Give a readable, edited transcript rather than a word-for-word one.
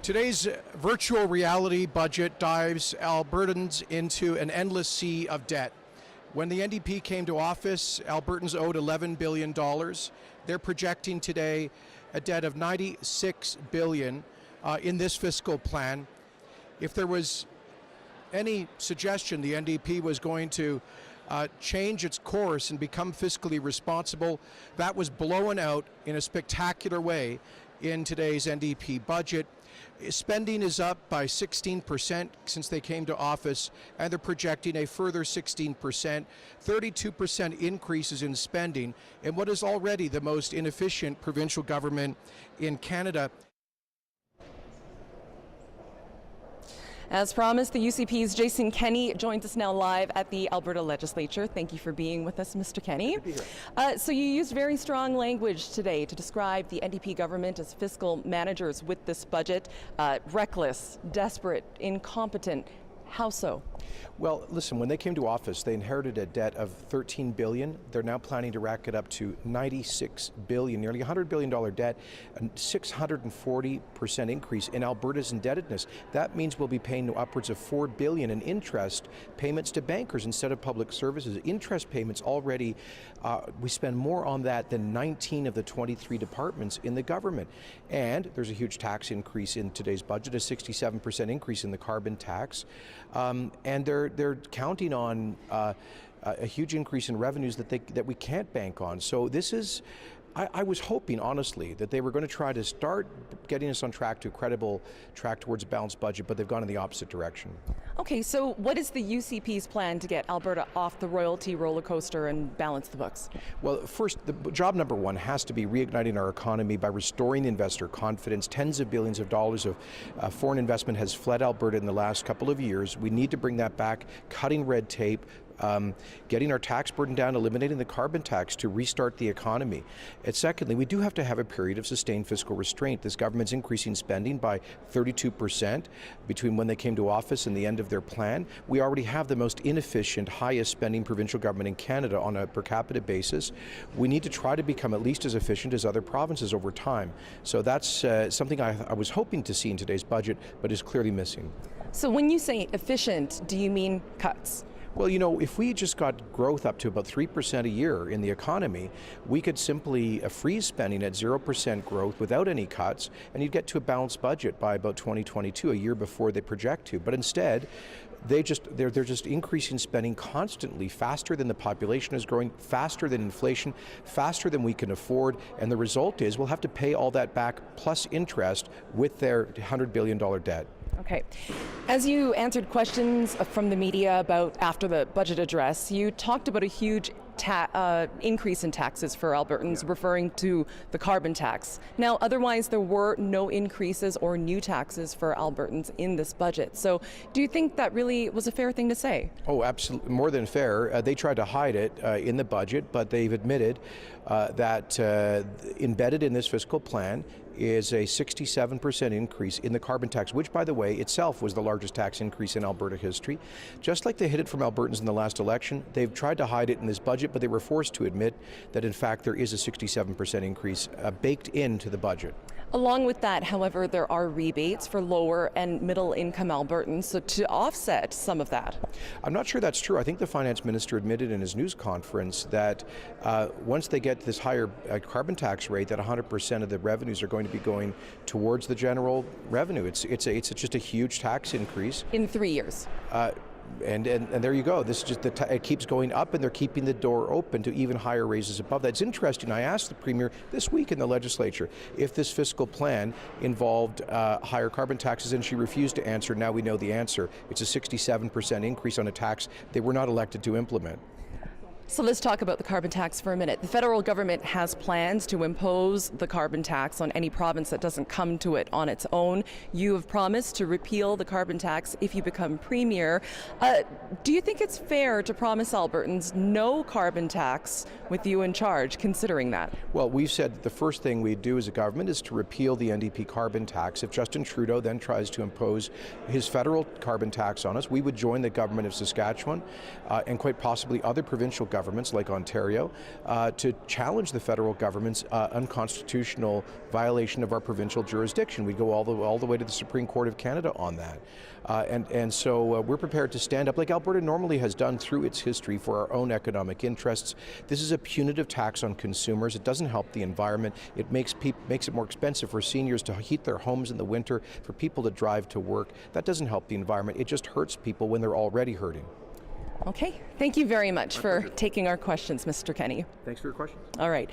Today's virtual reality budget dives Albertans into an endless sea of debt. When the NDP came to office, Albertans owed $11 billion. They're projecting today a debt of $96 billion in this fiscal plan. If there was any suggestion the NDP was going to change its course and become fiscally responsible, that was blown out in a spectacular way in today's NDP budget. Spending is up by 16% since they came to office, and they're projecting a further 16%, 32% increases in spending in what is already the most inefficient provincial government in Canada. As promised, the UCP's Jason Kenney joins us now live at the Alberta Legislature. Thank you for being with us, Mr. Kenney. So you used very strong language today to describe the NDP government as fiscal managers with this budget. Reckless, desperate, incompetent. How so? Well, listen, when they came to office, they inherited a debt of $13 billion. They're now planning to rack it up to $96 billion, nearly $100 billion debt, a 640% increase in Alberta's indebtedness. That means we'll be paying upwards of $4 billion in interest payments to bankers instead of public services. Interest payments already, we spend more on that than 19 of the 23 departments in the government. And there's a huge tax increase in today's budget, a 67% increase in the carbon tax. And they're counting on a huge increase in revenues that we can't bank on. So this is, I was hoping, honestly, that they were going to try to start getting us on track to a credible track towards a balanced budget, but they've gone in the opposite direction. Okay, so what is the UCP's plan to get Alberta off the royalty roller coaster and balance the books? Well, first, the job number one has to be reigniting our economy by restoring investor confidence. Tens of billions of dollars of foreign investment has fled Alberta in the last couple of years. We need to bring that back, cutting red tape, getting our tax burden down, eliminating the carbon tax to restart the economy. And secondly, we do have to have a period of sustained fiscal restraint. This government's increasing spending by 32% between when they came to office and the end of their plan. We already have the most inefficient, highest spending provincial government in Canada on a per capita basis. We need to try to become at least as efficient as other provinces over time. So that's something I was hoping to see in today's budget, but is clearly missing. So when you say efficient, do you mean cuts? Well, you know, if we just got growth up to about 3% a year in the economy, we could simply freeze spending at 0% growth without any cuts, and you'd get to a balanced budget by about 2022, a year before they project to. But instead, they're just increasing spending constantly, faster than the population is growing, faster than inflation, faster than we can afford, and the result is we'll have to pay all that back plus interest with their $100 billion debt. Okay. As you answered questions from the media about after the budget address, you talked about a huge increase in taxes for Albertans, referring to the carbon tax. Now, otherwise there were no increases or new taxes for Albertans in this budget. So do you think that really was a fair thing to say? Oh, absolutely, more than fair. They tried to hide it in the budget, but they've admitted that embedded in this fiscal plan is a 67% increase in the carbon tax, which, by the way, itself was the largest tax increase in Alberta history. Just like they hid it from Albertans in the last election, they've tried to hide it in this budget, but they were forced to admit that, in fact, there is a 67% increase baked into the budget. Along with that, however, there are rebates for lower and middle income Albertans, so to offset some of that. I'm not sure that's true. I think the finance minister admitted in his news conference that once they get this higher carbon tax rate, that 100% of the revenues are going to be going towards the general revenue. It's just a huge tax increase. In 3 years. And there you go. This is just it keeps going up, and they're keeping the door open to even higher raises above that. It's interesting. I asked the Premier this week in the legislature if this fiscal plan involved higher carbon taxes, and she refused to answer. Now we know the answer. It's a 67% increase on a tax they were not elected to implement. So let's talk about the carbon tax for a minute. The federal government has plans to impose the carbon tax on any province that doesn't come to it on its own. You have promised to repeal the carbon tax if you become premier. Do you think it's fair to promise Albertans no carbon tax with you in charge, considering that? Well, we've said the first thing we'd do as a government is to repeal the NDP carbon tax. If Justin Trudeau then tries to impose his federal carbon tax on us, we would join the government of Saskatchewan and quite possibly other provincial governments like Ontario to challenge the federal government's unconstitutional violation of our provincial jurisdiction. We go all the way to the Supreme Court of Canada on that. So we're prepared to stand up like Alberta normally has done through its history for our own economic interests. This is a punitive tax on consumers. It doesn't help the environment. It makes it more expensive for seniors to heat their homes in the winter, for people to drive to work. That doesn't help the environment. It just hurts people when they're already hurting. Okay, thank you very much for taking our questions, Mr. Kenney. Thanks for your questions. All right.